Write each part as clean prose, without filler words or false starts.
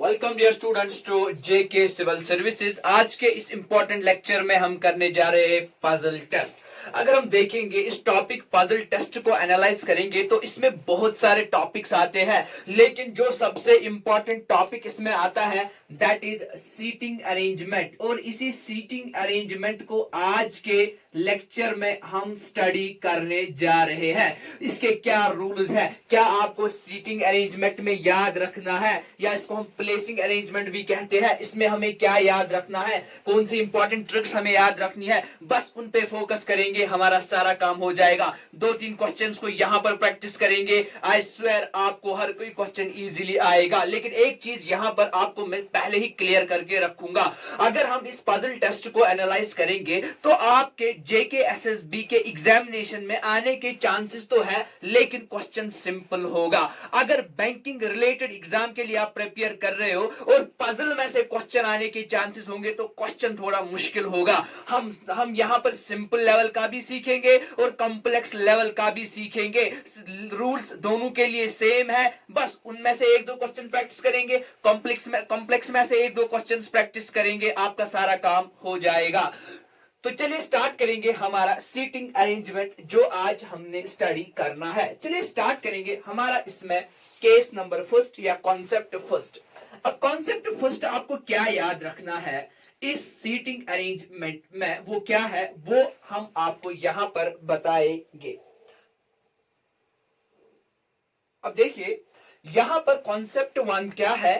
Welcome dear students to JK civil services. आज के इस इंपॉर्टेंट लेक्चर में हम करने जा रहे हैं पजल टेस्ट। अगर हम देखेंगे इस टॉपिक पजल टेस्ट को एनालाइज करेंगे तो इसमें बहुत सारे टॉपिक्स आते हैं, लेकिन जो सबसे इंपॉर्टेंट टॉपिक इसमें आता है दैट इज सीटिंग अरेंजमेंट। और इसी सीटिंग अरेंजमेंट को आज के लेक्चर में हम स्टडी करने जा रहे हैं। इसके क्या रूल्स है, क्या आपको सीटिंग अरेंजमेंट में याद रखना है, या इसको हम प्लेसिंग अरेंजमेंट भी कहते हैं, इसमें हमें क्या याद रखना है, कौन सी इंपॉर्टेंट ट्रिक्स हमें याद रखनी है, बस उन पे फोकस करेंगे, हमारा सारा काम हो जाएगा। 2-3 क्वेश्चंस को यहां पर प्रैक्टिस करेंगे। आई स्वेयर आपको हर कोई क्वेश्चन इजीली आएगा, लेकिन एक चीज यहां पर आपको मैं पहले ही क्लियर करके रखूंगा। अगर हम इस पजल टेस्ट को एनालाइज करेंगे तो आपके जेके एसएसबी के एग्जामिनेशन में आने के चांसेस तो है, लेकिन क्वेश्चन सिंपल होगा। अगर बैंकिंग रिलेटेड एग्जाम के लिए आप प्रिपेयर कर रहे हो और पजल में से क्वेश्चन आने के चांसेस होंगे तो क्वेश्चन थोड़ा मुश्किल होगा। हम यहां पर सिंपल लेवल का भी सीखेंगे और कॉम्प्लेक्स लेवल का भी सीखेंगे। रूल्स दोनों के लिए सेम है, बस उनमें से 1-2 क्वेश्चन प्रैक्टिस करेंगे, कॉम्प्लेक्स में से 1-2 क्वेश्चन प्रैक्टिस करेंगे, आपका सारा काम हो जाएगा। तो चलिए स्टार्ट करेंगे हमारा सीटिंग अरेंजमेंट जो आज हमने स्टडी करना है। चलिए स्टार्ट करेंगे हमारा इसमें केस नंबर फर्स्ट या कॉन्सेप्ट फर्स्ट। अब कॉन्सेप्ट फर्स्ट आपको क्या याद रखना है इस सीटिंग अरेंजमेंट में, वो क्या है वो हम आपको यहां पर बताएंगे। अब देखिए यहां पर कॉन्सेप्ट 1 क्या है।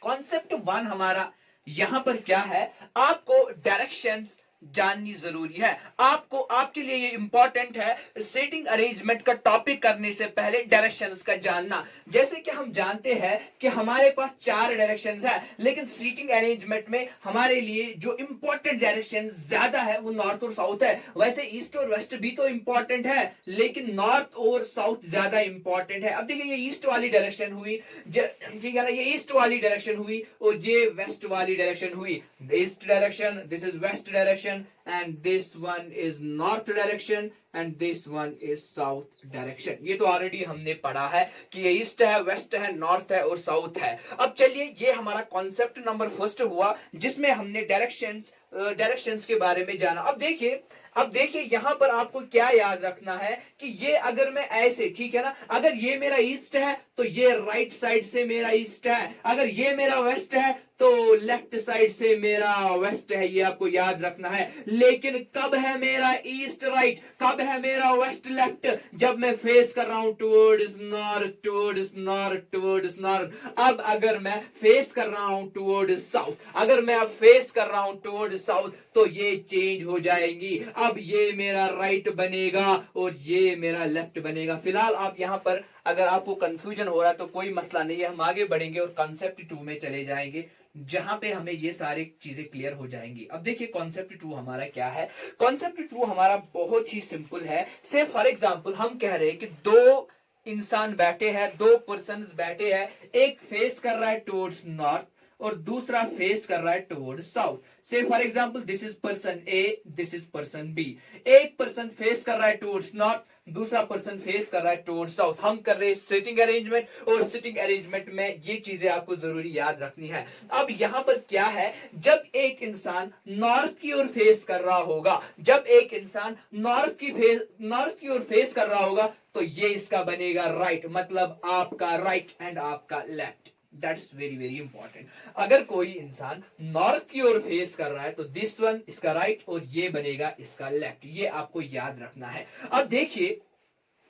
कॉन्सेप्ट 1 हमारा यहां पर क्या है, आपको डायरेक्शंस जाननी जरूरी है। आपको आपके लिए ये इंपॉर्टेंट है सीटिंग अरेंजमेंट का टॉपिक करने से पहले डायरेक्शंस का जानना। जैसे कि हम जानते हैं कि हमारे पास 4 डायरेक्शंस है, लेकिन सीटिंग अरेंजमेंट में हमारे लिए जो इंपॉर्टेंट डायरेक्शन ज्यादा है वो नॉर्थ और साउथ है। वैसे ईस्ट और वेस्ट भी तो इंपॉर्टेंट है, लेकिन नॉर्थ और साउथ ज्यादा इंपॉर्टेंट है। अब देखिए ये ईस्ट वाली डायरेक्शन हुई, ठीक है ना, ये ईस्ट वाली डायरेक्शन हुई और ये वेस्ट वाली डायरेक्शन हुई। East direction, this is west direction, and this one is north direction and this one is south direction। ये तो ऑलरेडी हमने पढ़ा है कि ये ईस्ट है, वेस्ट है, नॉर्थ है और साउथ है। अब चलिए ये हमारा कॉन्सेप्ट नंबर फर्स्ट हुआ जिसमें हमने डायरेक्शंस के बारे में जाना। अब देखिए यहां पर आपको क्या याद रखना है कि ये अगर मैं ऐसे, ठीक है ना, अगर ये मेरा ईस्ट है तो ये राइट साइड से मेरा ईस्ट है, अगर ये मेरा वेस्ट है तो लेफ्ट साइड से मेरा वेस्ट है, ये आपको याद रखना है। लेकिन कब है मेरा ईस्ट राइट, कब है मेरा वेस्ट लेफ्ट, जब मैं फेस कर रहा हूं towards north, towards north, towards north. अब अगर मैं फेस कर रहा हूं टुवर्ड्स साउथ, अगर मैं अब फेस कर रहा हूं टुवर्ड्स साउथ तो ये चेंज हो जाएंगी। अब ये मेरा राइट बनेगा और ये मेरा लेफ्ट बनेगा। फिलहाल आप यहां पर अगर आपको कंफ्यूजन हो रहा है तो कोई मसला नहीं है, हम आगे बढ़ेंगे और कॉन्सेप्ट 2 में चले जाएंगे जहां पे हमें ये सारी चीजें क्लियर हो जाएंगी। अब देखिए कॉन्सेप्ट 2 हमारा क्या है। कॉन्सेप्ट 2 हमारा बहुत ही सिंपल है। से फॉर एग्जांपल हम कह रहे हैं कि 2 इंसान बैठे हैं, 2 पर्सन बैठे हैं, एक फेस कर रहा है टुवर्ड्स नॉर्थ और दूसरा फेस कर रहा है towards south. Say for example this is person A, this is person B. एक पर्सन फेस कर रहा है टुवर्ड्स नॉर्थ, दूसरा पर्सन फेस कर रहा है टुवर्ड्स साउथ। हम कर रहे हैं सिटिंग अरेंजमेंट और सिटिंग अरेंजमेंट में ये चीजें आपको जरूरी याद रखनी है। अब यहां पर क्या है, जब एक इंसान नॉर्थ की ओर फेस कर रहा होगा, जब एक इंसान नॉर्थ की ओर फेस कर रहा होगा तो ये इसका बनेगा राइट, मतलब आपका राइट एंड आपका left. That's very very important. अगर कोई इंसान नॉर्थ की ओर फेस कर रहा है तो दिस वन इसका राइट और ये बनेगा इसका लेफ्ट, ये आपको याद रखना है। अब देखिए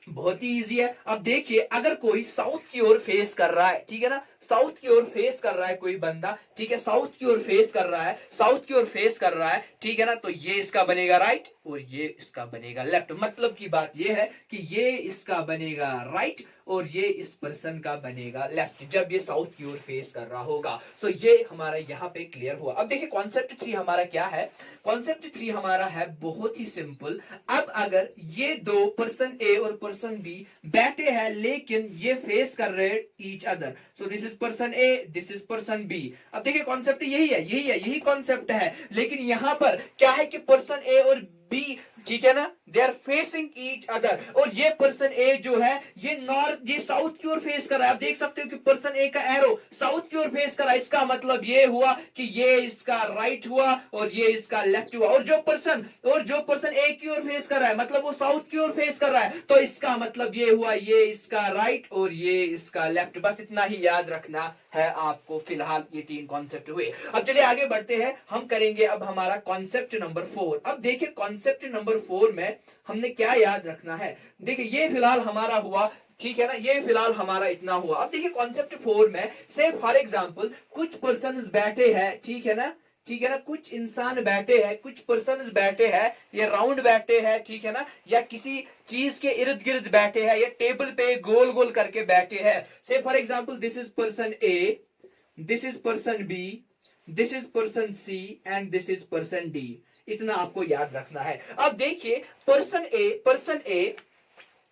बहुत ही इजी है। अब देखिए अगर कोई साउथ की ओर फेस कर रहा है, ठीक है ना, साउथ की ओर फेस कर रहा है कोई बंदा, ठीक है, साउथ की ओर फेस कर रहा है, साउथ की ओर फेस कर रहा है, ठीक है ना, तो ये इसका बनेगा राइट और ये इसका बनेगा लेफ्ट। मतलब की बात ये है कि ये इसका बनेगा राइट और ये इस पर्सन का बनेगा लेफ्ट जब ये साउथ की ओर फेस कर रहा होगा। सो ये हमारा यहाँ पे क्लियर हुआ। अब देखिए कॉन्सेप्ट 3 हमारा क्या है। कॉन्सेप्ट 3 हमारा है बहुत ही सिंपल। अब अगर ये 2 पर्सन ए और पर्सन बी बैठे हैं लेकिन ये फेस कर रहे हैं each other, so this is person A, this is person B. अब देखिए कॉन्सेप्ट यही है, यही कॉन्सेप्ट है, लेकिन यहां पर क्या है कि पर्सन ए और बी, ठीक है ना, they are facing each other. और ये पर्सन ए जो है ये नॉर्थ, ये साउथ की ओर फेस कर रहा है। आप देख सकते हो कि पर्सन ए का एरो साउथ की ओर फेस कर रहा है। इसका मतलब ये हुआ कि ये इसका राइट हुआ और ये इसका लेफ्ट हुआ। और जो पर्सन ए की ओर फेस कर रहा है मतलब वो साउथ की ओर फेस कर रहा है, तो इसका मतलब ये हुआ ये इसका राइट और ये इसका लेफ्ट। बस इतना ही याद रखना है आपको। फिलहाल ये 3 कॉन्सेप्ट हुए। अब चलिए आगे बढ़ते हैं, हम करेंगे अब हमारा कॉन्सेप्ट नंबर 4। अब देखिए कॉन्सेप्ट नंबर 4 में हमने क्या याद रखना है। देखिए ये फिलहाल हमारा हुआ, ठीक है ना, ये फिलहाल हमारा इतना हुआ। अब देखिए कॉन्सेप्ट 4 में से फॉर एग्जांपल कुछ पर्सन्स बैठे हैं, ठीक है ना, कुछ इंसान बैठे हैं, कुछ पर्सन्स बैठे हैं, ये राउंड बैठे हैं, ठीक है ना, या किसी चीज के इर्द गिर्द बैठे हैं, या टेबल पे गोल गोल करके बैठे हैं। Say for example this is person A, this is person B, this is person C and this is person D. इतना आपको याद रखना है। अब देखिए पर्सन ए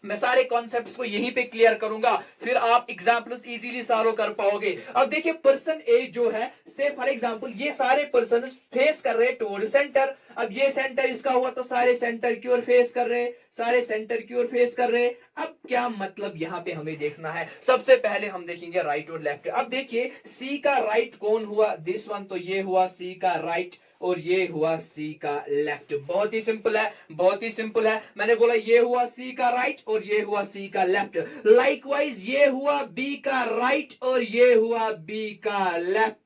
मैं सारे कॉन्सेप्ट्स को यहीं पे क्लियर करूंगा, फिर आप एग्जाम्पल्स इजीली सॉल्व कर पाओगे। अब देखिए पर्सन ए जो है, से फॉर एग्जांपल ये सारे पर्सन फेस कर रहे हैं टुवर्ड सेंटर। अब ये सेंटर इसका हुआ तो सारे सेंटर की ओर फेस कर रहे हैं, सारे सेंटर की ओर फेस कर रहे हैं। अब क्या मतलब यहाँ पे हमें देखना है, सबसे पहले हम देखेंगे राइट और लेफ्ट। अब देखिए सी का राइट कौन हुआ, दिस वन, तो ये हुआ सी का राइट और ये हुआ सी का लेफ्ट। बहुत ही सिंपल है, बहुत ही सिंपल है। मैंने बोला ये हुआ सी का राइट और ये हुआ सी का लेफ्ट। लाइकवाइज ये हुआ बी का राइट और ये हुआ बी का लेफ्ट।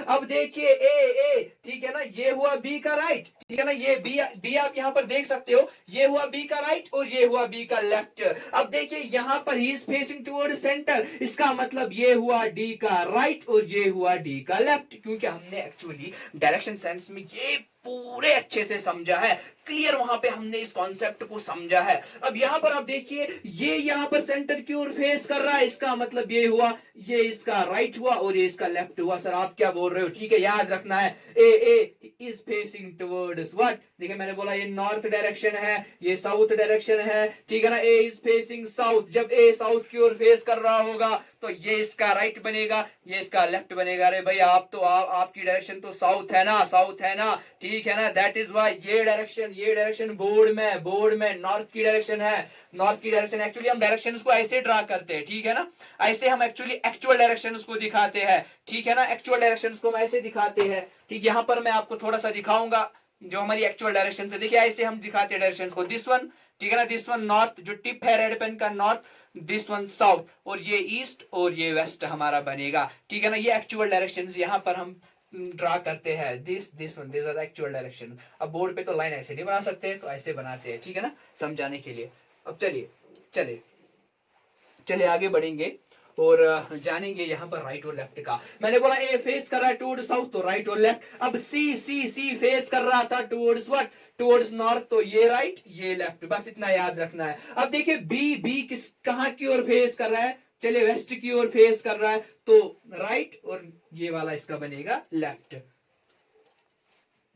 अब देखिए ए, ठीक है ना, ये हुआ बी का राइट, ठीक है ना, ये बी आप यहां पर देख सकते हो, ये हुआ बी का राइट और ये हुआ बी का लेफ्ट। अब देखिए यहां पर he is facing toward centre, इसका मतलब ये हुआ डी का राइट और ये हुआ डी का लेफ्ट। क्योंकि हमने एक्चुअली डायरेक्शन सेंस में ये पूरे अच्छे से समझा है, क्लियर वहां पे हमने इस कॉन्सेप्ट को समझा है। अब यहां पर आप देखिए ये यहां पर सेंटर की ओर फेस कर रहा है, इसका मतलब ये हुआ ये इसका राइट हुआ और ये इसका लेफ्ट हुआ। सर आप क्या बोल रहे हो, ठीक है, याद रखना है। ए इज फेसिंग टुवर्ड्स व्हाट, देखिए मैंने बोला ये नॉर्थ डायरेक्शन है, ये साउथ डायरेक्शन है, ठीक है ना। ए इज फेसिंग साउथ, जब ए साउथ की ओर फेस कर रहा होगा तो ये इसका राइट बनेगा, ये इसका लेफ्ट बनेगा। अरे भाई आप तो आपकी डायरेक्शन तो साउथ है ना, साउथ है ना, ठीक है ना। दैट इज व्हाई ये डायरेक्शन बोर्ड में नॉर्थ की डायरेक्शन है, नॉर्थ की डायरेक्शन। एक्चुअली हम डायरेक्शंस को ऐसे ड्रा करते हैं, ठीक है ना, ऐसे हम एक्चुअली एक्चुअल डायरेक्शंस को दिखाते हैं, ठीक है ना, एक्चुअल डायरेक्शंस को हम ऐसे दिखाते हैं। ठीक, यहां पर मैं आपको थोड़ा सा दिखाऊंगा जो हमारी एक्चुअल डायरेक्शन है। देखिए ऐसे हम दिखाते हैं डायरेक्शंस को, दिस वन, ठीक है ना, दिस वन नॉर्थ, जो टिप है रेड पेन का नॉर्थ, दिस वन साउथ, और ये ईस्ट और ये वेस्ट हमारा बनेगा, ठीक है ना। ये एक्चुअल डायरेक्शंस यहाँ पर हम ड्रा करते हैं, this one, this are actual direction. अब बोर्ड पे तो लाइन ऐसे नहीं बना सकते, तो ऐसे बनाते हैं, ठीक है ना, समझाने के लिए। अब चलिए आगे बढ़ेंगे और जानेंगे यहाँ पर राइट और लेफ्ट का। मैंने बोला ए फेस कर रहा है टुवर्ड साउथ, तो राइट और लेफ्ट। अब सी फेस कर रहा था टुवर्ड्स व्हाट, टुवर्ड्स नॉर्थ, तो ये राइट ये लेफ्ट, बस इतना याद रखना है। अब देखिए बी कहां की ओर फेस कर रहा है, चलिए वेस्ट की ओर फेस कर रहा है, तो राइट और ये वाला इसका बनेगा लेफ्ट।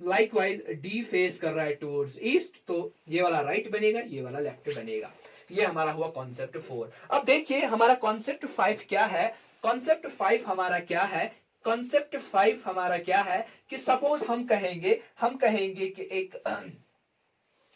लाइकवाइज डी फेस कर रहा है टुवर्ड्स ईस्ट, तो ये वाला राइट बनेगा, ये वाला लेफ्ट बनेगा। ये हमारा हुआ कॉन्सेप्ट 4। अब देखिए हमारा कॉन्सेप्ट 5 क्या है। कॉन्सेप्ट 5 हमारा क्या है, कॉन्सेप्ट 5 हमारा क्या है कि सपोज हम कहेंगे कि एक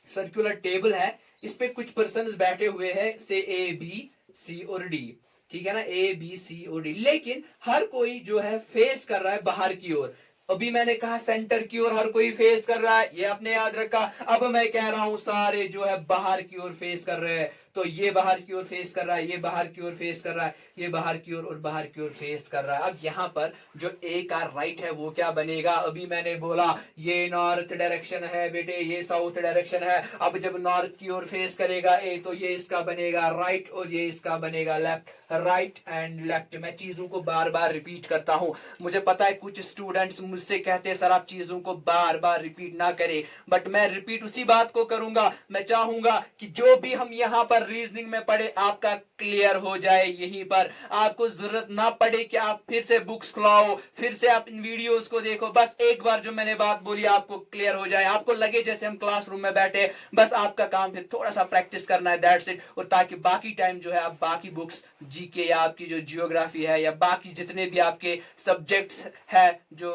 सर्कुलर टेबल है, इस पे कुछ पर्सन्स बैठे हुए हैं, से ए बी सी और डी, ठीक है ना, ए बी सी और डी, लेकिन हर कोई जो है फेस कर रहा है बाहर की ओर। अभी मैंने कहा सेंटर की ओर हर कोई फेस कर रहा है, ये आपने याद रखा। अब मैं कह रहा हूं सारे जो है बाहर की ओर फेस कर रहे हैं, तो ये बाहर की ओर फेस कर रहा है, ये बाहर की ओर फेस कर रहा है, ये बाहर की ओर और बाहर की ओर फेस कर रहा है। अब यहाँ पर जो ए का राइट है वो क्या बनेगा, अभी मैंने बोला ये नॉर्थ डायरेक्शन है बेटे, ये साउथ डायरेक्शन है। अब जब नॉर्थ की ओर फेस करेगा ए, तो ये इसका बनेगा राइट और ये इसका बनेगा लेफ्ट, राइट एंड लेफ्ट। मैं चीजों को बार बार रिपीट करता हूं, मुझे पता है कुछ स्टूडेंट्स मुझसे कहते हैं सर आप चीजों को बार बार रिपीट ना करें, बट मैं रिपीट उसी बात को करूंगा। मैं चाहूंगा कि जो भी हम यहाँ पर बार रीजनिंग में पढ़े आपका क्लियर हो जाए यहीं पर, आपको जरूरत ना पड़े कि आप फिर से बुक्स खुलाओ, फिर से आप इन वीडियोस को देखो, बस एक बार जो मैंने बात बोली आपको क्लियर हो जाए, आपको लगे जैसे हम क्लासरूम में बैठे, बस आपका काम फिर थोड़ा सा प्रैक्टिस करना है, दैट्स इट। और ताकि बाकी टाइम जो है आप बाकी बुक्स जीके या आपकी जो जियोग्राफी है या बाकी जितने भी आपके सब्जेक्ट्स है जो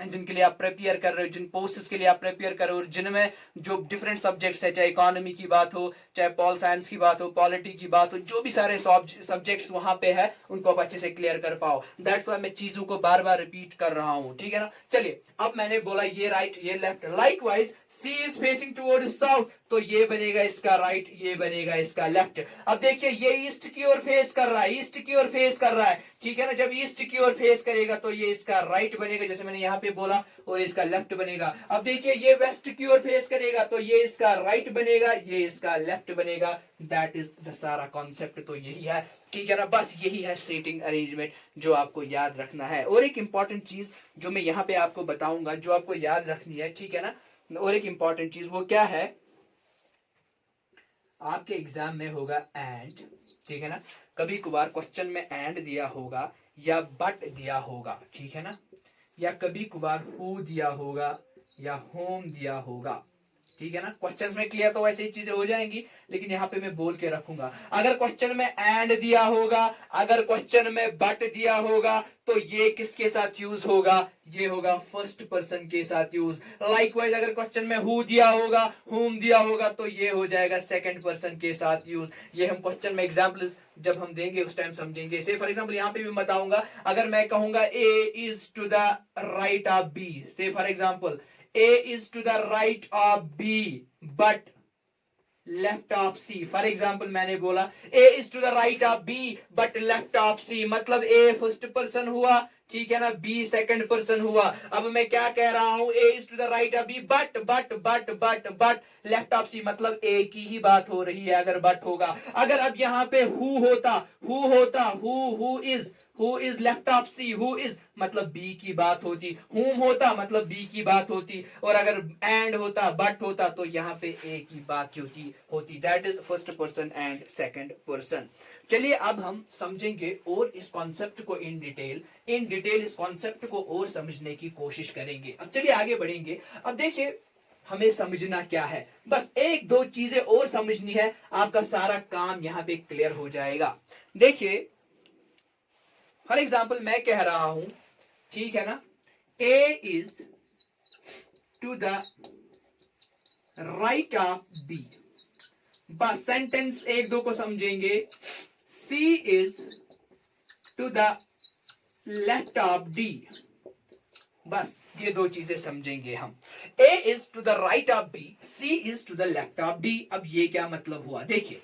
जिनके लिए आप प्रिपेयर कर रहे हो, जिन पोस्ट्स के लिए आप प्रिपेयर कर रहे हो, जिनमें जो डिफरेंट सब्जेक्ट्स है, चाहे इकोनॉमी की बात हो, चाहे पॉल साइंस की बात हो, पॉलिटी की बात हो, जो भी सारे सब्जेक्ट्स वहां पे है उनको आप अच्छे से क्लियर कर पाओ। दैट्स व्हाई मैं चीजों को बार बार रिपीट कर रहा हूं, ठीक है ना। चलिए अब मैंने बोला ये राइट ये left, likewise C is facing toward south, तो ये बनेगा इसका राइट, ये बनेगा इसका लेफ्ट। अब देखिए ये ईस्ट की ओर फेस कर रहा है, ईस्ट की ओर फेस कर रहा है, ठीक है ना। जब ईस्ट की ओर फेस करेगा तो ये इसका राइट बनेगा जैसे मैंने यहाँ पे बोला, और इसका लेफ्ट बनेगा। अब देखिए ये वेस्ट की ओर फेस करेगा तो ये इसका राइट बनेगा, ये इसका लेफ्ट बनेगा। दैट इज द सारा कॉन्सेप्ट, तो यही है, ठीक है ना। बस यही है सीटिंग अरेंजमेंट जो आपको याद रखना है। और एक इंपॉर्टेंट चीज जो मैं यहाँ पे आपको बताऊंगा जो आपको याद रखनी है, ठीक है ना, और एक इंपॉर्टेंट चीज वो क्या है, आपके एग्जाम में होगा एंड, ठीक है ना। कभी कभार क्वेश्चन में एंड दिया होगा या बट दिया होगा, ठीक है ना, या कभी कभार हु दिया होगा या होम दिया होगा, ठीक है ना। क्वेश्चंस में क्लियर तो वैसे ही चीजें हो जाएंगी, लेकिन यहाँ पे मैं बोल के रखूंगा। अगर क्वेश्चन में एंड दिया होगा, अगर क्वेश्चन में बट दिया होगा, तो ये किसके साथ यूज होगा, ये होगा फर्स्ट पर्सन के साथ यूज। लाइकवाइज अगर क्वेश्चन में हु दिया होगा, हुम दिया होगा, तो ये हो जाएगा सेकंड पर्सन के साथ यूज। ये हम क्वेश्चन में एग्जाम्पल्स जब हम देंगे उस टाइम समझेंगे। से फॉर एग्जाम्पल यहाँ पे भी बताऊंगा, अगर मैं कहूंगा A is to the right of B, say for example A is to the right of B but left of C. For example मैंने बोला A is to the right of B but left of C, मतलब A first person हुआ, ठीक है ना, B second person हुआ। अब मैं क्या कह रहा हूं, A is to the right of B but left of C, मतलब A की ही बात हो रही है अगर बट होगा। अगर अब यहाँ पे हु होता who is left of C, who is मतलब बी की बात होती, हुम होता मतलब बी की बात होती, और अगर एंड होता बट होता तो यहाँ पे ए की बात होती। That is first person and second person. चलिए अब हम समझेंगे और इस कॉन्सेप्ट को इन डिटेल इस कॉन्सेप्ट को और समझने की कोशिश करेंगे। अब चलिए आगे बढ़ेंगे। अब देखिए हमें समझना क्या है, बस एक दो चीजें और समझनी है, आपका सारा काम यहाँ पे क्लियर हो जाएगा। देखिए फॉर एग्जाम्पल मैं कह रहा हूं, ठीक है ना, A is to the right of B, बस सेंटेंस एक दो को समझेंगे। C is to the left of D, बस ये दो चीजें समझेंगे हम। A is to the right of B, C is to the left of D. अब ये क्या मतलब हुआ, देखिए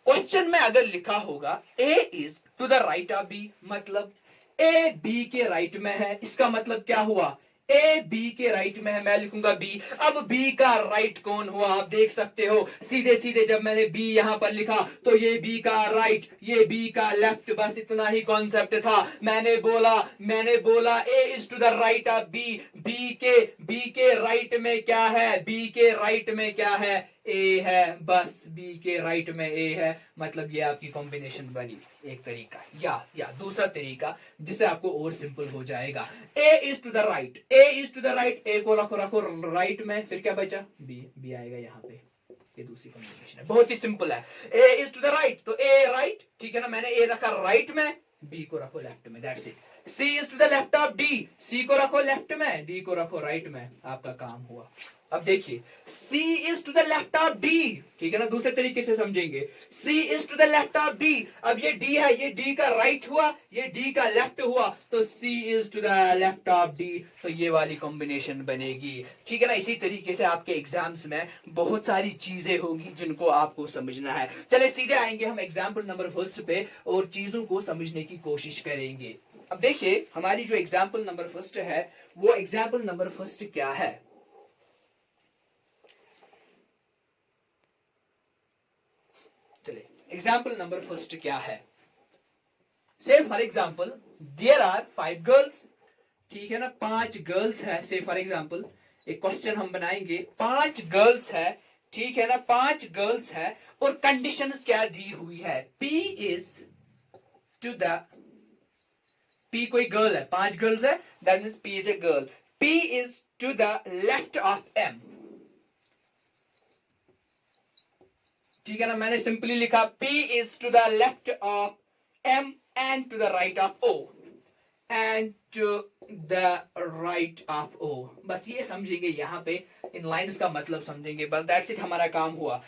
क्वेश्चन में अगर लिखा होगा A is to the right of B, मतलब ए बी के राइट में है, इसका मतलब क्या हुआ, ए बी के राइट में है, मैं लिखूंगा बी। अब बी का राइट कौन हुआ, आप देख सकते हो सीधे जब मैंने बी यहां पर लिखा तो ये बी का राइट, ये बी का लेफ्ट, बस इतना ही कॉन्सेप्ट था। मैंने बोला A is to the right of B, B के राइट में क्या है, बी के राइट में क्या है, ए है, बस बी के राइट में ए है, मतलब ये आपकी कॉम्बिनेशन बनी एक तरीका। या दूसरा तरीका जिससे आपको और सिंपल हो जाएगा, A is to the right, A is to the right, A को रखो राइट में, फिर क्या बचा, बी आएगा यहाँ पे, ये दूसरी कॉम्बिनेशन है, बहुत ही सिंपल है। ए इज टू द राइट तो ए राइट, ठीक है ना, मैंने ए रखा राइट में, बी को रखो लेफ्ट में, that's it. C is to the left of D, C को रखो लेफ्ट में, डी को रखो राइट में, आपका काम हुआ। अब देखिए C is to the left of D, ठीक है ना, दूसरे तरीके से समझेंगे। C is to the left of D, अब ये D है, ये D का राइट हुआ, ये D का लेफ्ट हुआ, तो C is to the left of D, तो ये वाली कॉम्बिनेशन बनेगी, ठीक है ना। इसी तरीके से आपके एग्जाम्स में बहुत सारी चीजें होंगी जिनको आपको समझना है। चले सीधे आएंगे हम एग्जाम्पल नंबर फर्स्ट पे और चीजों को समझने की कोशिश करेंगे। अब देखिए हमारी जो एग्जाम्पल नंबर फर्स्ट है वो एग्जाम्पल नंबर फर्स्ट क्या है, एग्जाम्पल नंबर फर्स्ट क्या है। Say for example there are 5 girls, ठीक है ना, 5 गर्ल्स है। से फॉर एग्जाम्पल एक क्वेश्चन हम बनाएंगे, 5 गर्ल्स है, ठीक है ना, 5 गर्ल्स है और कंडीशंस क्या दी हुई है, P is to the, P कोई गर्ल है, 5 गर्ल्स है, that means P is a girl, P is to the left of M, ठीक है ना, मैंने सिंपली लिखा P is to the left of M and to the right of O, and to the right of O, बस ये समझेंगे यहां पे, इन लाइंस का मतलब समझेंगे, बस दैट्स इट, हमारा काम हुआ।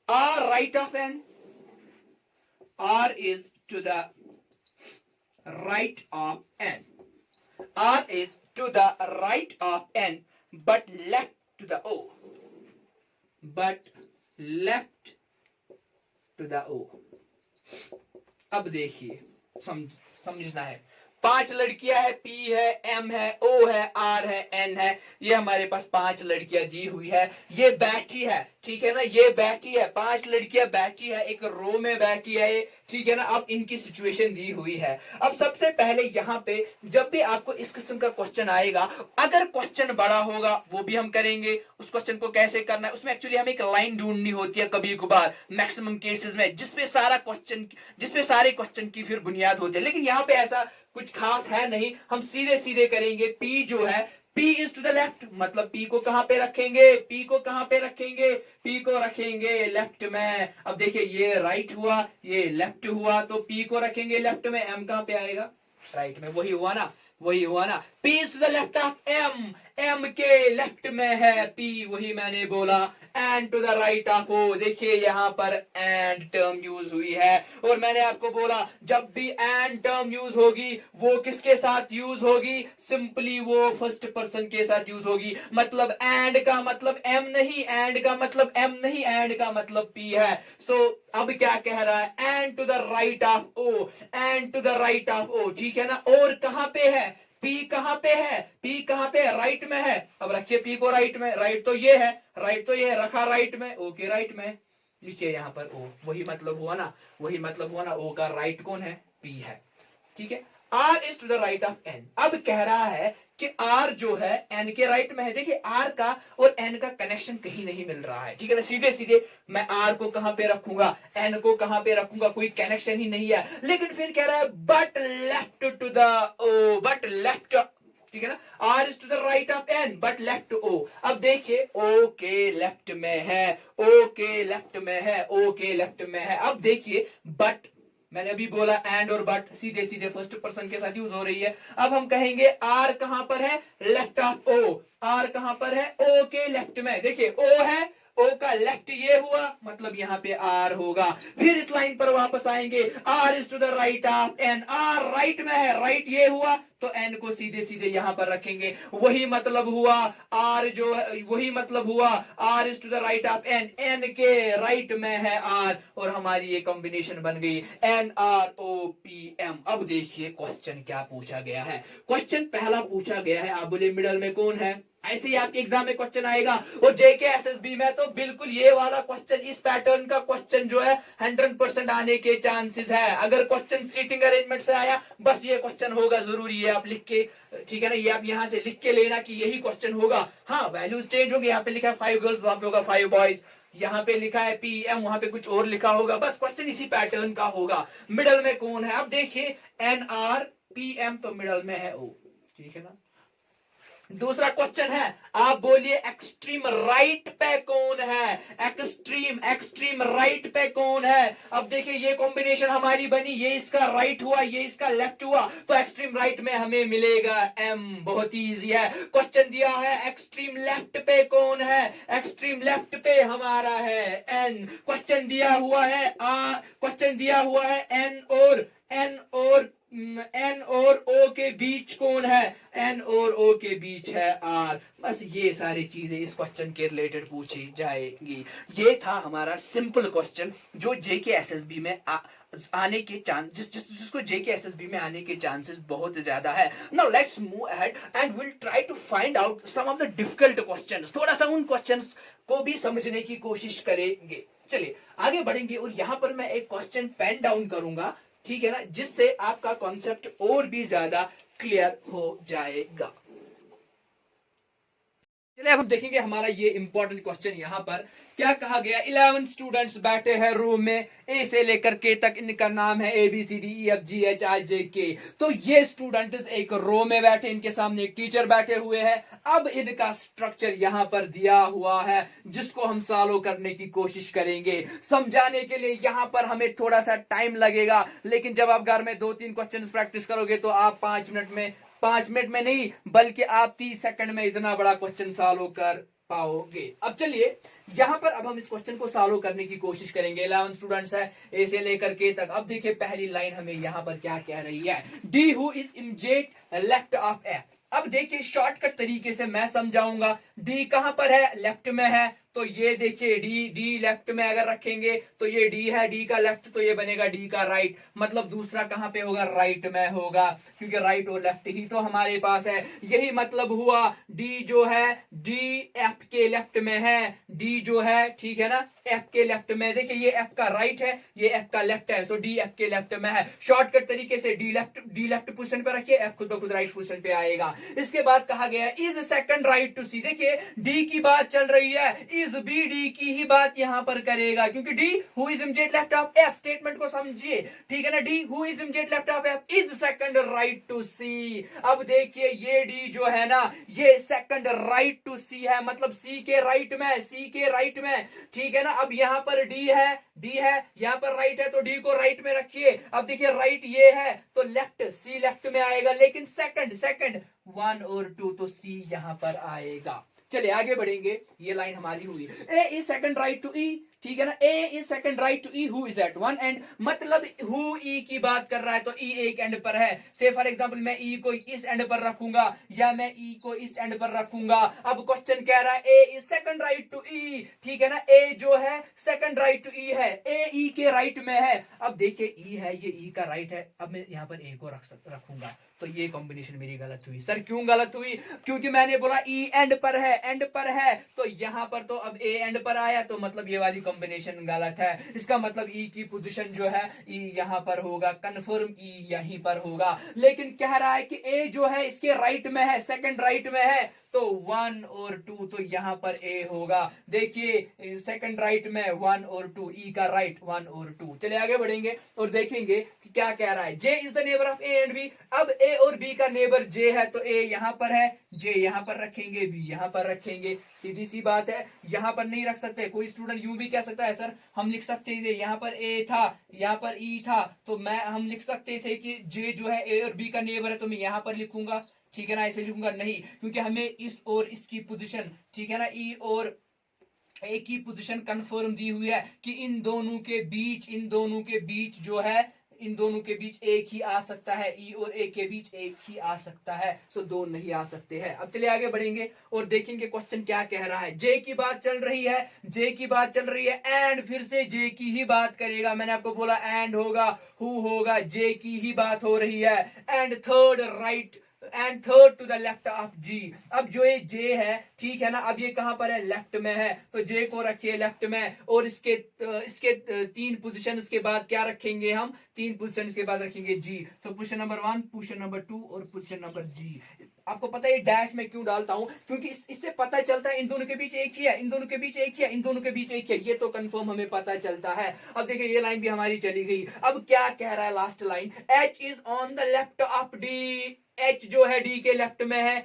R right of N, R is to the right of N, R is to the right of N, but left to the O, but left to the O। अब देखिए समझना है, 5 लड़कियां है, P है, M है, O है, R है, N है, ये हमारे पास 5 लड़कियां दी हुई है, ये बैठी है, ठीक है ना, ये बैठी है, 5 लड़कियां बैठी है, एक रो में बैठी है, ठीक है ना। अब इनकी सिचुएशन दी हुई है। अब सबसे पहले यहाँ पे जब भी आपको इस किस्म का क्वेश्चन आएगा, अगर क्वेश्चन बड़ा होगा वो भी हम करेंगे, उस क्वेश्चन को कैसे करना है, उसमें एक्चुअली हमें एक लाइन ढूंढनी होती है कभी कभार, मैक्सिमम केसेस में, जिसपे सारे क्वेश्चन की फिर बुनियाद होती है, लेकिन यहाँ पे ऐसा कुछ खास है नहीं, हम सीधे सीधे करेंगे। P जो है, P is to the left, मतलब P को कहां पे रखेंगे, P को कहां पे रखेंगे, P को रखेंगे लेफ्ट में। अब देखिए ये राइट हुआ, ये लेफ्ट हुआ, तो P को रखेंगे लेफ्ट में, M कहां पे आएगा, राइट में, वही हुआ ना, वही हुआ ना। P is to the left of M, M के लेफ्ट में है P, वही मैंने बोला, and to the right of O, देखिए यहां पर एंड टर्म यूज हुई है, और मैंने आपको बोला जब भी एंड टर्म यूज होगी वो किसके साथ यूज होगी, सिंपली वो फर्स्ट पर्सन के साथ यूज होगी, मतलब एंड का मतलब M नहीं, एंड का मतलब M नहीं, एंड का मतलब P है। सो अब क्या कह रहा है, and to the right of O, and to the right of O, ठीक है ना। और कहां पे है, P कहां पे है, P कहां पे है, राइट में है। अब रखिए P को राइट में, राइट तो ये है, राइट तो ये है, रखा राइट में, O के राइट में, लिखिए यहां पर O, वही मतलब हुआ ना, वही मतलब हुआ ना, O का राइट कौन है, P है, ठीक है। R is to the right of N, अब कह रहा है कि R जो है N के राइट में है। देखिए R का और N का कनेक्शन कहीं नहीं मिल रहा है, ठीक है ना, सीधे सीधे मैं R को कहां पे रखूंगा, N को कहां पे रखूंगा, कोई कनेक्शन ही नहीं है। लेकिन फिर कह रहा है but left to the O, but left, ठीक है ना, R is to the right of N but left O। अब देखिए O के लेफ्ट में है, O के लेफ्ट में है, O के लेफ्ट में है। अब देखिए बट, मैंने अभी बोला एंड और बट सीधे सीधे फर्स्ट पर्सन के साथ यूज हो रही है। अब हम कहेंगे R कहां पर है, लेफ्ट ऑफ O, R कहां पर है, O के लेफ्ट में, देखिए O है, O का लेफ्ट ये हुआ, मतलब यहां पे R होगा। फिर इस लाइन पर वापस आएंगे, R is to the right of N, R right में है, राइट ये हुआ, तो N को सीधे सीधे यहां पर रखेंगे, वही मतलब हुआ R जो है, वही मतलब हुआ R is to the right of N, N के राइट में है R, और हमारी ये कॉम्बिनेशन बन गई NROPM। अब देखिए क्वेश्चन क्या पूछा गया है, क्वेश्चन पहला पूछा गया है, आप बोले मिडल में कौन है, ऐसे ही आपके एग्जाम में क्वेश्चन आएगा, और जेके एसएसबी में तो बिल्कुल ये वाला क्वेश्चन, इस पैटर्न का क्वेश्चन जो है 100% आने के चांसेस है। अगर क्वेश्चन सीटिंग अरेंजमेंट से आया, बस ये क्वेश्चन होगा, जरूरी है आप लिख के, ठीक है ना, ये आप यहां से लिख के लेना कि यही क्वेश्चन होगा। हाँ वैल्यूज चेंज होंगे, यहाँ पे लिखा है 5 गर्ल्स, वहां पे होगा 5 बॉयज, यहाँ पे लिखा है PM, वहां पे कुछ और लिखा होगा, बस क्वेश्चन इसी पैटर्न का होगा। मिडल में कौन है, अब देखिए NRPM तो मिडल में है O, ठीक है ना। दूसरा क्वेश्चन है, आप बोलिए एक्सट्रीम राइट पे कौन है, एक्सट्रीम राइट पे कौन है। अब देखिए ये कॉम्बिनेशन हमारी बनी, ये इसका राइट हुआ, ये इसका लेफ्ट हुआ, तो एक्सट्रीम राइट में हमें मिलेगा M, बहुत ही इजी है। क्वेश्चन दिया है एक्सट्रीम लेफ्ट पे कौन है, एक्सट्रीम लेफ्ट पे हमारा है N। क्वेश्चन दिया हुआ है क्वेश्चन दिया हुआ है N और O के बीच कौन है, N और O के बीच है R। बस ये सारी चीजें इस क्वेश्चन के रिलेटेड पूछी जाएगी। ये था हमारा सिंपल क्वेश्चन जो जेके एसएसबी में आने के चांस, जिसको जेके एसएसबी में आने के चांसेस बहुत ज्यादा है। Now let's move ahead and will try to find out some of the difficult questions, थोड़ा सा उन क्वेश्चंस को भी समझने की कोशिश करेंगे। चलिए आगे बढ़ेंगे, और यहां पर मैं एक क्वेश्चन पेन डाउन करूंगा, ठीक है ना, जिससे आपका कॉन्सेप्ट और भी ज्यादा क्लियर हो जाएगा। चलिए अब हम देखेंगे हमारा ये इंपॉर्टेंट क्वेश्चन यहाँ पर क्या कहा गया। 11 स्टूडेंट्स बैठे हैं रूम में, ए से लेकर के तक, इनका नाम है ABCDEFGHIJK। तो ये स्टूडेंट्स एक रो में बैठे, इनके सामने एक टीचर बैठे हुए हैं। अब इनका स्ट्रक्चर यहाँ पर दिया हुआ है जिसको हम सॉल्व करने की कोशिश करेंगे। समझाने के लिए यहाँ पर हमें थोड़ा सा टाइम लगेगा, लेकिन जब आप घर में 2-3 क्वेश्चन प्रैक्टिस करोगे तो आप 5 मिनट में नहीं बल्कि आप 30 सेकंड में इतना बड़ा क्वेश्चन सॉल्व कर पाओगे। अब चलिए यहां पर अब हम इस क्वेश्चन को सॉल्व करने की कोशिश करेंगे। 11 स्टूडेंट्स है, ए से लेकर के तक। अब देखिए पहली लाइन हमें यहां पर क्या कह रही है, D who is immediate left of F. अब देखिए शॉर्टकट तरीके से मैं समझाऊंगा। डी कहां पर है, लेफ्ट में है, तो ये देखिए डी लेफ्ट में अगर रखेंगे तो ये डी है, डी का लेफ्ट तो ये बनेगा डी का राइट। मतलब दूसरा कहां पे होगा, राइट में होगा, क्योंकि राइट और लेफ्ट ही तो हमारे पास है। यही मतलब हुआ डी जो है डी एफ के लेफ्ट में है, डी जो है ठीक है ना एफ के लेफ्ट में। देखिए ये एफ का राइट है, ये एफ का लेफ्ट है, सो डी एफ के लेफ्ट में है। शॉर्टकट तरीके से डी लेफ्ट पोजीशन पे रखिए, एफ खुद ब खुद राइट पोजीशन पे आएगा। इसके बाद कहा गया इज सेकंड राइट टू सी। देखिए डी की बात चल रही है, इज बी डी की ही बात यहां पर करेगा, क्योंकि D who is immediate left of F, statement को समझिए ठीक है ना, D who is immediate left of F is second right to C. अब देखिए ये डी जो है ना ये सेकंड राइट टू सी है, मतलब सी के राइट में, सी के राइट में ठीक है ना। अब यहां पर डी है यहां पर राइट है, तो डी को राइट में रखिए। अब देखिए राइट ये है तो लेफ्ट, सी लेफ्ट में आएगा, लेकिन सेकंड 1 और 2 तो सी यहां पर आएगा। चलिए आगे बढ़ेंगे, ये लाइन हमारी हुई। A is second right to E, ठीक है ना, A is second right to E who is at one end, मतलब हु ई की बात कर रहा है तो ई एक एंड पर है। से फॉर एग्जांपल मैं ई को इस एंड पर रखूंगा या मैं ई को इस एंड पर रखूंगा। अब क्वेश्चन कह रहा है ए is second right to E, ठीक है ना, ए जो है सेकंड राइट टू ई है, ए ई के राइट में है। अब देखिए ई है, ये ई का राइट है, अब मैं यहां पर ए को रखूंगा, तो ये कॉम्बिनेशन मेरी गलत हुई। सर क्यों गलत हुई, क्योंकि मैंने बोला ई एंड पर है, तो यहां पर तो अब ए एंड पर आया, तो मतलब ये वाली कॉम्बिनेशन गलत है। इसका मतलब ई की पोजीशन जो है ई यहां पर होगा, कंफर्म ई यहीं पर होगा। लेकिन कह रहा है कि ए जो है इसके राइट में है, सेकंड राइट में है, तो 1 और 2 तो यहां पर ए होगा। देखिए सेकंड राइट में 1 और 2, ई का राइट 1 और 2। चले आगे बढ़ेंगे और देखेंगे कि क्या कह रहा है। J is the neighbour of A and B. अब ए और बी का नेबर जे है, तो ए यहां पर है, जे यहां पर रखेंगे, बी यहां पर रखेंगे, सीधी सी बात है। यहां पर नहीं रख सकते, कोई स्टूडेंट यूं भी कह सकता है सर हम लिख सकते थे यहां पर ए था यहां पर ई था, तो हम लिख सकते थे कि जे जो है ए और बी का नेबर है, तो मैं यहां पर लिखूंगा, ठीक है ना, ऐसे लिखूंगा नहीं, क्योंकि हमें इस और इसकी पोजीशन, ठीक है ना, ई और ए की पोजीशन कंफर्म दी हुई है कि इन दोनों के बीच जो है, इन दोनों के बीच एक ही आ सकता है, ई और ए के बीच एक ही आ सकता है, सो दो नहीं आ सकते हैं। अब चलिए आगे बढ़ेंगे और देखेंगे क्वेश्चन क्या कह रहा है। जे की बात चल रही है, एंड फिर से जे की ही बात करेगा। मैंने आपको बोला एंड होगा, हु होगा, जे की ही बात हो रही है। And third to the left of G. अब जो ये जे है, ठीक है ना, अब ये कहां पर है, लेफ्ट में है, तो जे को रखिए लेफ्ट में, और इसके 3 पोजीशन के बाद क्या रखेंगे हम, 3 पोजीशन के बाद रखेंगे जी। तो पोजीशन नंबर 1, पोजीशन नंबर 2 और पोजीशन नंबर जी। आपको पता है डैश में क्यों डालता हूं, क्योंकि इससे पता चलता है इन दोनों के बीच एक ही है, इन दोनों के बीच एक है, ये तो कंफर्म हमें पता चलता है। अब देखिए ये लाइन भी हमारी चली गई। अब क्या कह रहा है last line, H is on the left of D. H जो है डी के लेफ्ट में है,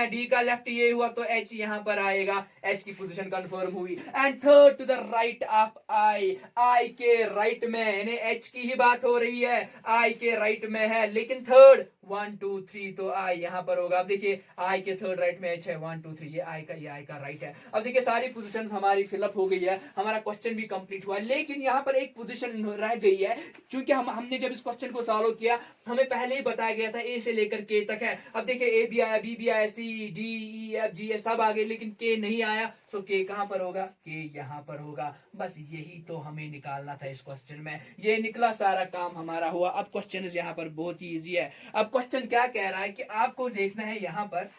डी का लेफ्ट ये हुआ, तो एच यहां पर आएगा, एच की पोजीशन कंफर्म हुई। And third to the right of I, I के राइट में, यानी एच की ही बात हो रही है, आई के राइट में है, लेकिन थर्ड 1 2 3 तो आई यहां पर होगा। अब देखिए आई के थर्ड राइट में एच है, 1 2 3 ये आई का राइट है। अब देखिए सारी पोजीशन हमारी फिलअप हो गई है, हमारा क्वेश्चन भी कंप्लीट हुआ, लेकिन यहां पर एक पोजीशन रह गई है, क्योंकि हमने जब इस क्वेश्चन को सॉल्व किया हमें पहले ही बताया गया था ए से लेकर के तक है। अब देखिए ए भी आया, बी भी आया, सी डी ई एफ जी ये सब आ गए, लेकिन के नहीं आया, सो के कहां पर होगा, के यहां पर होगा। बस यही तो हमें निकालना था इस क्वेश्चन में, ये निकला, सारा काम हमारा हुआ। अब क्वेश्चन यहां पर बहुत ही इजी है। अब क्वेश्चन क्या कह रहा है कि आपको देखना है यहां पर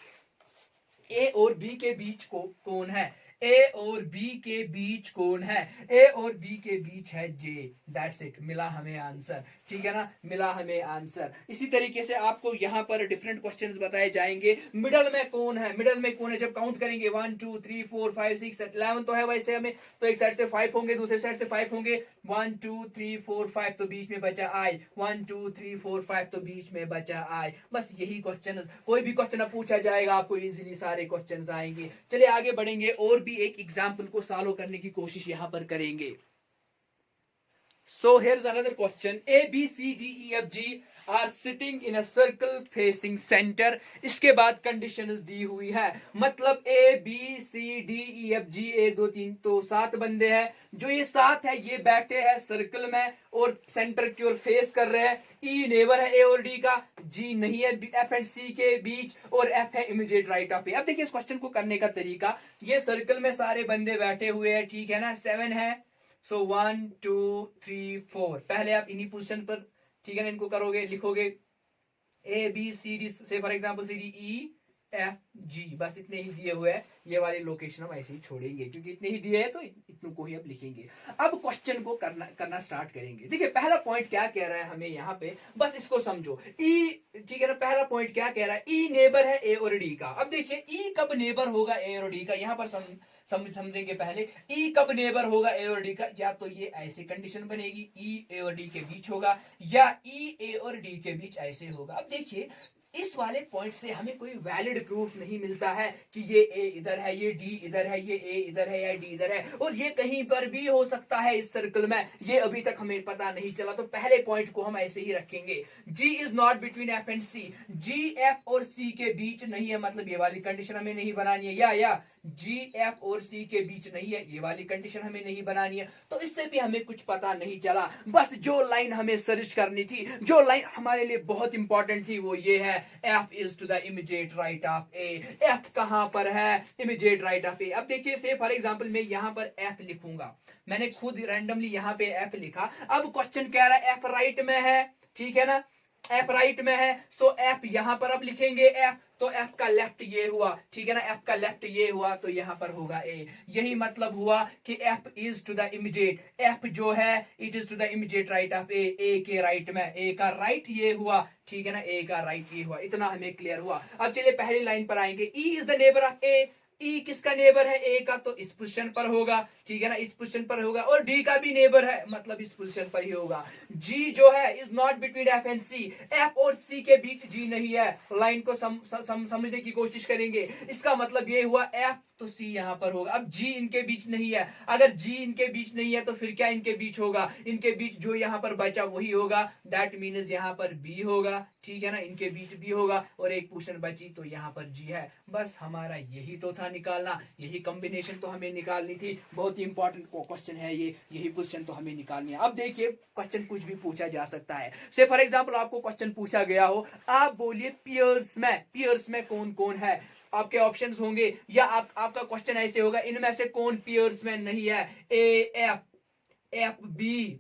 ए और बी के बीच को कौन है, ए और बी के बीच कौन है, ए और बी के बीच है जे, दैट्स इट, मिला हमें आंसर, ठीक है ना, मिला हमें आंसर। इसी तरीके से आपको यहाँ पर डिफरेंट क्वेश्चंस बताए जाएंगे। मिडल में कौन है, मिडल में कौन है, जब काउंट करेंगे 1 2 3 4 5 6 11 तो है वैसे हमें, तो एक साइड से 5 होंगे, दूसरे साइड से 5 होंगे, 1 2 3 4 5 तो बीच में बचा आई, 1 2 3 4 5 तो बीच में बचा आई। बस यही क्वेश्चन, कोई भी क्वेश्चन पूछा जाएगा आपको इजीली सारे क्वेश्चन आएंगे। चलिए आगे बढ़ेंगे और भी एक एग्जाम्पल को सॉल्व करने की कोशिश यहाँ पर करेंगे। So here's another question. A, B, C, D, E, F, G are sitting in a circle facing center. इसके बाद कंडीशंस दी हुई है, मतलब A, B, C, D, E, F, G 1 2 3 तो 7 बंदे हैं। जो ये 7 है ये बैठे हैं सर्कल में और सेंटर की ओर फेस कर रहे हैं। E नेबर है A और D का, G नहीं है F एंड C के बीच, और F है इमीडिएट राइट ऑफ A। अब देखिए इस क्वेश्चन को करने का तरीका, ये सर्कल में सारे बंदे बैठे हुए हैं, ठीक है ना, 7 है। सो 1 2 3 4, पहले आप इन्हीं पोजिशन पर, ठीक है ना, इनको करोगे, लिखोगे A B C D, say for example C D E F G, बस इतने ही दिए हुए हैं। ये वाली लोकेशन हम ऐसे ही छोड़ेंगे क्योंकि इतने ही दिए हैं तो इतनों को ही अब लिखेंगे। अब क्वेश्चन को करना स्टार्ट करेंगे। देखिए पहला पॉइंट क्या कह रहा है हमें यहाँ पे, बस इसको समझो। ई, ठीक है ना, पहला पॉइंट क्या कह रहा है, ई नेबर है ए और डी का। अब देखिए ई कब नेबर होगा ए और डी का, यहाँ पर समझेंगे पहले। ई कब नेबर होगा ए और डी का, या तो ये ऐसे कंडीशन बनेगी, ई ए और डी के बीच होगा, या ई ए और डी के बीच ऐसे होगा। अब देखिए इस वाले पॉइंट से हमें कोई वैलिड प्रूफ नहीं मिलता है कि ये ए इधर है, ये डी इधर है, ये ए इधर है या डी इधर है, और ये कहीं पर भी हो सकता है इस सर्कल में, ये अभी तक हमें पता नहीं चला। तो पहले पॉइंट को हम ऐसे ही रखेंगे, G is not between F and C, G F और C के बीच नहीं है, मतलब ये वाली कंडीशन हमें नहीं बनानी है, या G F और C के बीच नहीं है, ये वाली कंडीशन हमें नहीं बनानी है। तो इससे भी हमें कुछ पता नहीं चला। बस जो लाइन हमें सर्च करनी थी, जो लाइन हमारे लिए बहुत इंपॉर्टेंट थी, वो ये है, F is to the immediate right of A। F कहां पर है, इमीडिएट राइट ऑफ A। अब देखिए से फॉर एग्जांपल मैं यहां पर F लिखूंगा, मैंने खुद रैंडमली यहां पे F लिखा। अब क्वेश्चन कह रहा है F राइट में है, ठीक है ना, F राइट में है, सो F यहां पर अब लिखेंगे F, तो F का लेफ्ट ये हुआ, ठीक है ना, F का लेफ्ट ये हुआ, तो यहां पर होगा A। यही मतलब हुआ कि F is to the immediate, F जो है it is to the immediate right of A, A के राइट में, A का राइट ये हुआ, ठीक है ना, A का राइट ये हुआ। इतना हमें क्लियर हुआ। अब चलिए पहली लाइन पर आएंगे, E is the neighbour of A। ई किसका नेबर है, ए का, तो इस पोजीशन पर होगा, ठीक है ना, इस पोजीशन पर होगा, और डी का भी नेबर है, मतलब इस पोजीशन पर ही होगा। जी जो है is not between F and C, F और सी के बीच जी नहीं है। लाइन को समझने की कोशिश करेंगे, इसका मतलब ये हुआ एफ तो सी यहां पर होगा। अब जी इनके बीच नहीं है, अगर जी इनके बीच नहीं है तो फिर क्या इनके बीच होगा, इनके बीच जो यहां पर बचा वही होगा, दैट मीन्स यहां पर बी होगा, ठीक है ना, इनके बीच बी होगा, और एक पोजीशन बची तो यहां पर जी है। बस हमारा यही तो था निकालना, यही कॉम्बिनेशन तो हमें निकालनी थी। बहुत ही इंपॉर्टेंट क्वेश्चन है ये, यही पोजीशन तो हमें निकालनी है। अब देखिए क्वेश्चन कुछ भी पूछा जा सकता है। से फॉर एग्जांपल आपको क्वेश्चन पूछा गया हो, आप बोलिए पियर्स में कौन कौन है, आपके ऑप्शंस होंगे, या आपका क्वेश्चन ऐसे होगा, इनमें से कौन पियर्स में नहीं है, A F, F B,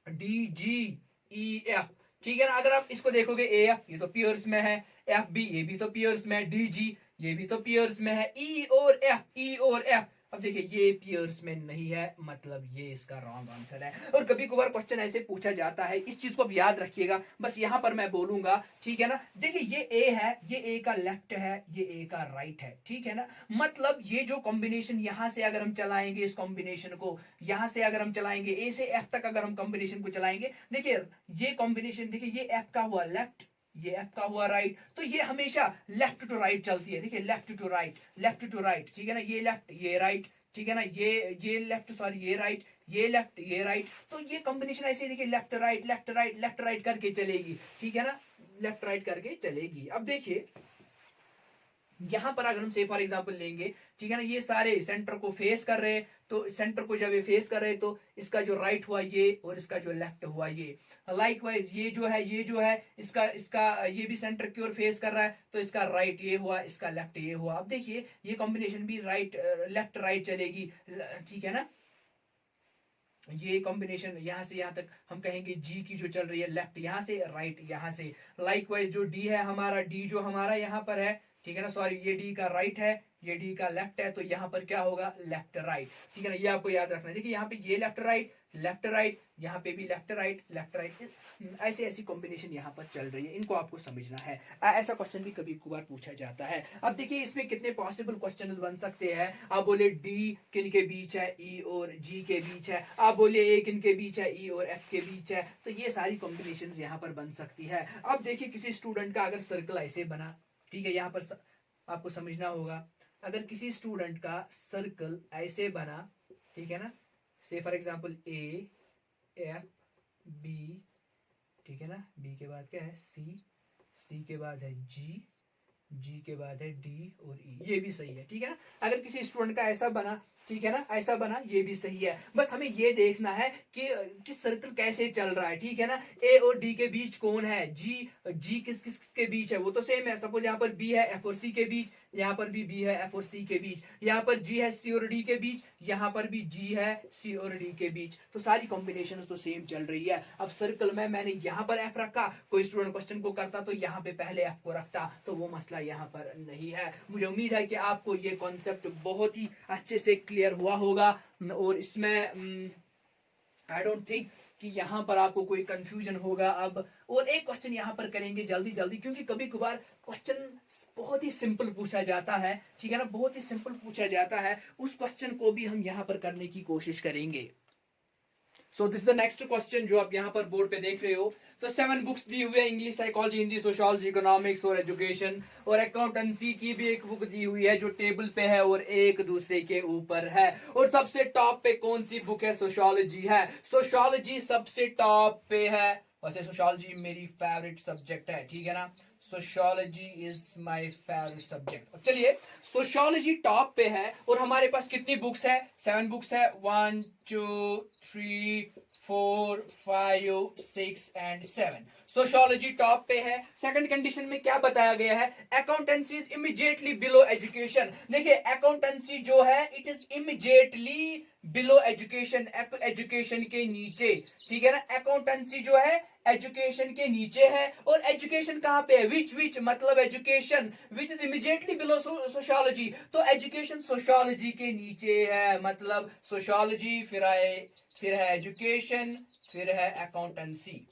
D G, E F, ठीक है ना। अगर आप इसको देखोगे, ए एफ ये तो पियर्स में है, एफ बी ये भी तो पियर्स में है, डी जी ये भी तो पियर्स में है, ई और एफ, अब देखिए ये पियर्स में नहीं है, मतलब ये इसका रॉन्ग आंसर है। और कभी कभार क्वेश्चन ऐसे पूछा जाता है, इस चीज को भी याद रखिएगा, बस यहां पर मैं बोलूंगा, ठीक है ना। देखिए ये ए है, ये ए का लेफ्ट है, ये ए का राइट है, ठीक है ना, मतलब ये जो कॉम्बिनेशन यहां से अगर हम चलाएंगे, इस कॉम्बिनेशन को यहां से अगर हम चलाएंगे, ए से एफ तक अगर हम कॉम्बिनेशन को चलाएंगे, देखिए ये कॉम्बिनेशन, देखिए ये एफ का हुआ लेफ्ट, ये एफ का हुआ राइट, तो ये हमेशा लेफ्ट टू राइट चलती है। देखिए लेफ्ट टू राइट, ठीक है ना, ये लेफ्ट ये राइट, ठीक है ना, ये लेफ्ट, सॉरी ये राइट, ये लेफ्ट ये राइट, तो ये कॉम्बिनेशन ऐसे देखिए लेफ्ट राइट करके चलेगी, ठीक है ना, लेफ्ट राइट करके चलेगी। अब देखिए यहां पर अगर हम से फॉर एग्जांपल लेंगे, ठीक है ना, ये सारे सेंटर को फेस कर रहे हैं, तो सेंटर को जब ये फेस कर रहे हैं तो इसका जो राइट हुआ ये, और इसका जो लेफ्ट हुआ ये। लाइकवाइज ये जो है इसका ये भी सेंटर की ओर फेस कर रहा है, तो इसका राइट ये हुआ, इसका लेफ्ट ये हुआ। अब देखिए ये कॉम्बिनेशन भी लेफ्ट राइट चलेगी, ठीक है ना, ये कॉम्बिनेशन यहां से यहां तक हम कहेंगे जी की जो चल रही है, लेफ्ट यहां से राइट यहां से। लाइकवाइज जो डी है हमारा, डी जो हमारा यहां पर है, ठीक है ना, सॉरी ये डी का राइट है, ये डी का लेफ्ट है, तो यहां पर क्या होगा, लेफ्ट राइट, ठीक है ना, ये आपको याद रखना है। देखिए यहाँ पे ये लेफ्ट राइट, लेफ्ट राइट, यहाँ पे भी लेफ्ट राइट, ऐसे ऐसी कॉम्बिनेशन यहाँ पर चल रही है, इनको आपको समझना है। ऐसा क्वेश्चन भी कभी कभार पूछा जाता है। अब देखिए इसमें कितने पॉसिबल क्वेश्चंस बन सकते हैं। आप बोले डी किन के बीच है, ई और जी के बीच है। आप बोले ए किन के बीच है, ई और एफ के बीच है। तो ये सारी कॉम्बिनेशन यहाँ पर बन सकती है। अब देखिए किसी स्टूडेंट का अगर सर्कल ऐसे बना, ठीक है, यहाँ पर आपको समझना होगा, अगर किसी स्टूडेंट का सर्कल ऐसे बना, ठीक है ना, say for example A F B, ठीक है ना, बी के बाद क्या है सी, सी के बाद है जी, जी के बाद है डी और ई, ये भी सही है, ठीक है ना। अगर किसी स्टूडेंट का ऐसा बना, ठीक है ना, ऐसा बना, ये भी सही है। बस हमें ये देखना है कि सर्कल कैसे चल रहा है, ठीक है ना। ए और डी के बीच कौन है, जी किस किस के बीच है, वो तो सेम है। सपोज यहाँ पर बी है एफ और सी के बीच, यहाँ पर भी बी है एफ और सी के बीच, यहाँ पर जी है सी और डी के बीच, यहाँ पर भी जी है सी और डी के बीच। तो सारी कॉम्बिनेशन तो सेम चल रही है। अब सर्कल में मैंने यहाँ पर एफ रखा, कोई स्टूडेंट क्वेश्चन को करता तो यहाँ पे पहले एफ को रखता, तो वो मसला यहाँ पर नहीं है। मुझे उम्मीद है कि आपको ये कॉन्सेप्ट बहुत ही अच्छे से क्लियर हुआ होगा और इसमें आई डोंट थिंक कि यहाँ पर आपको कोई कंफ्यूजन होगा। अब और एक क्वेश्चन यहाँ पर करेंगे जल्दी जल्दी, क्योंकि कभी कभार क्वेश्चन बहुत ही सिंपल पूछा जाता है, ठीक है ना, बहुत ही सिंपल पूछा जाता है। उस क्वेश्चन को भी हम यहाँ पर करने की कोशिश करेंगे। सो this is the next question जो आप यहाँ पर बोर्ड पे देख रहे हो। तो 7 बुक्स दी हुई है, English, psychology, Hindi, sociology, economics और एजुकेशन, और अकाउंटेंसी की भी एक बुक दी हुई है जो टेबल पे है और एक दूसरे के ऊपर है। और सबसे टॉप पे कौन सी बुक है, सोशियोलॉजी है। सोशियोलॉजी सबसे टॉप पे है। वैसे सोशियोलॉजी मेरी फेवरेट सब्जेक्ट है, ठीक है ना, sociology is my favourite subject. चलिए सोशियोलॉजी टॉप पे है और हमारे पास कितनी बुक्स है, 7 बुक्स है, 1 2 3 4 5 6 एंड 7। सोशियोलॉजी टॉप पे है। सेकंड कंडीशन में क्या बताया गया है, accountancy is immediately below education. देखिए अकाउंटेंसी जो है it is immediately below education, education के नीचे, ठीक है ना। अकाउंटेंसी जो है एजुकेशन के नीचे है, और एजुकेशन कहां पे है, विच मतलब education which is immediately below sociology, तो एजुकेशन सोशियोलॉजी के नीचे है, मतलब सोशियोलॉजी फिर है एजुकेशन, फिर है अकाउंटेंसी,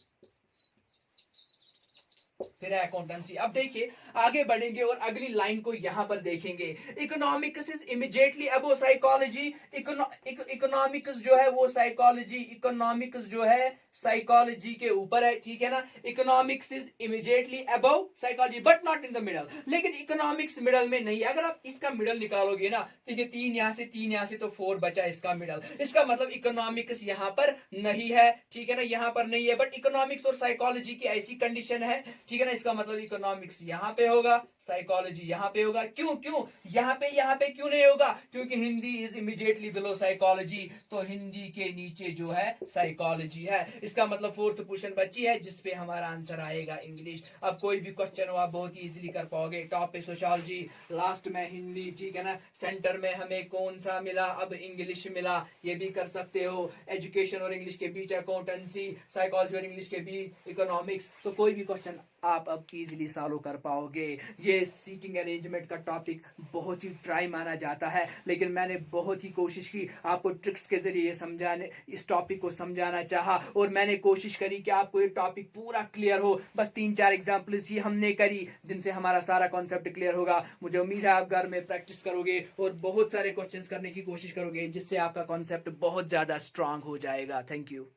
फिर है अकाउंटेंसी। अब देखिए आगे बढ़ेंगे और अगली लाइन को यहां पर देखेंगे। Economics is immediately above psychology. Economics जो है वो साइकोलॉजी, इकोनॉमिक्स जो है साइकोलॉजी के ऊपर है, ठीक है ना। Economics is immediately above psychology but not in the middle. लेकिन इकोनॉमिक्स मिडल में नहीं है। अगर आप इसका मिडल निकालोगे ना, ठीक है, 3 यहां से 3 यहां से, तो 4 बचा इसका मिडल। इसका मतलब इकोनॉमिक्स यहां पर नहीं है, ठीक है ना, यहां पर नहीं है। बट इकोनॉमिक्स और साइकोलॉजी की ऐसी कंडीशन है, ठीक है ना, इसका मतलब इकोनॉमिक्स यहाँ पे होगा, साइकोलॉजी यहाँ पे होगा। क्यों क्यों यहाँ पे क्यों नहीं होगा, क्योंकि Hindi is immediately below psychology, तो हिंदी के नीचे जो है साइकोलॉजी है। इसका मतलब 4th पोजीशन बची है जिसपे हमारा आंसर आएगा इंग्लिश। अब कोई भी क्वेश्चन हो आप बहुत ही इजीली कर पाओगे। टॉप पे सोशियोलॉजी, लास्ट में हिंदी, ठीक है ना, सेंटर में हमें कौन सा मिला, अब इंग्लिश मिला, ये भी कर सकते हो। एजुकेशन और इंग्लिश के बीच अकाउंटेंसी, साइकोलॉजी और इंग्लिश के बीच इकोनॉमिक्स। तो कोई भी क्वेश्चन आप अब इजीली सॉल्व कर पाओगे। ये सीटिंग अरेंजमेंट का टॉपिक बहुत ही ट्राई माना जाता है, लेकिन मैंने बहुत ही कोशिश की आपको ट्रिक्स के जरिए समझाने, इस टॉपिक को समझाना चाहा, और मैंने कोशिश करी कि आपको ये टॉपिक पूरा क्लियर हो। बस 3-4 एग्जाम्पल्स ही हमने करी जिनसे हमारा सारा कॉन्सेप्ट क्लियर होगा। मुझे उम्मीद है आप घर में प्रैक्टिस करोगे और बहुत सारे क्वेश्चंस करने की कोशिश करोगे, जिससे आपका कॉन्सेप्ट बहुत ज्यादा स्ट्रांग हो जाएगा। Thank you.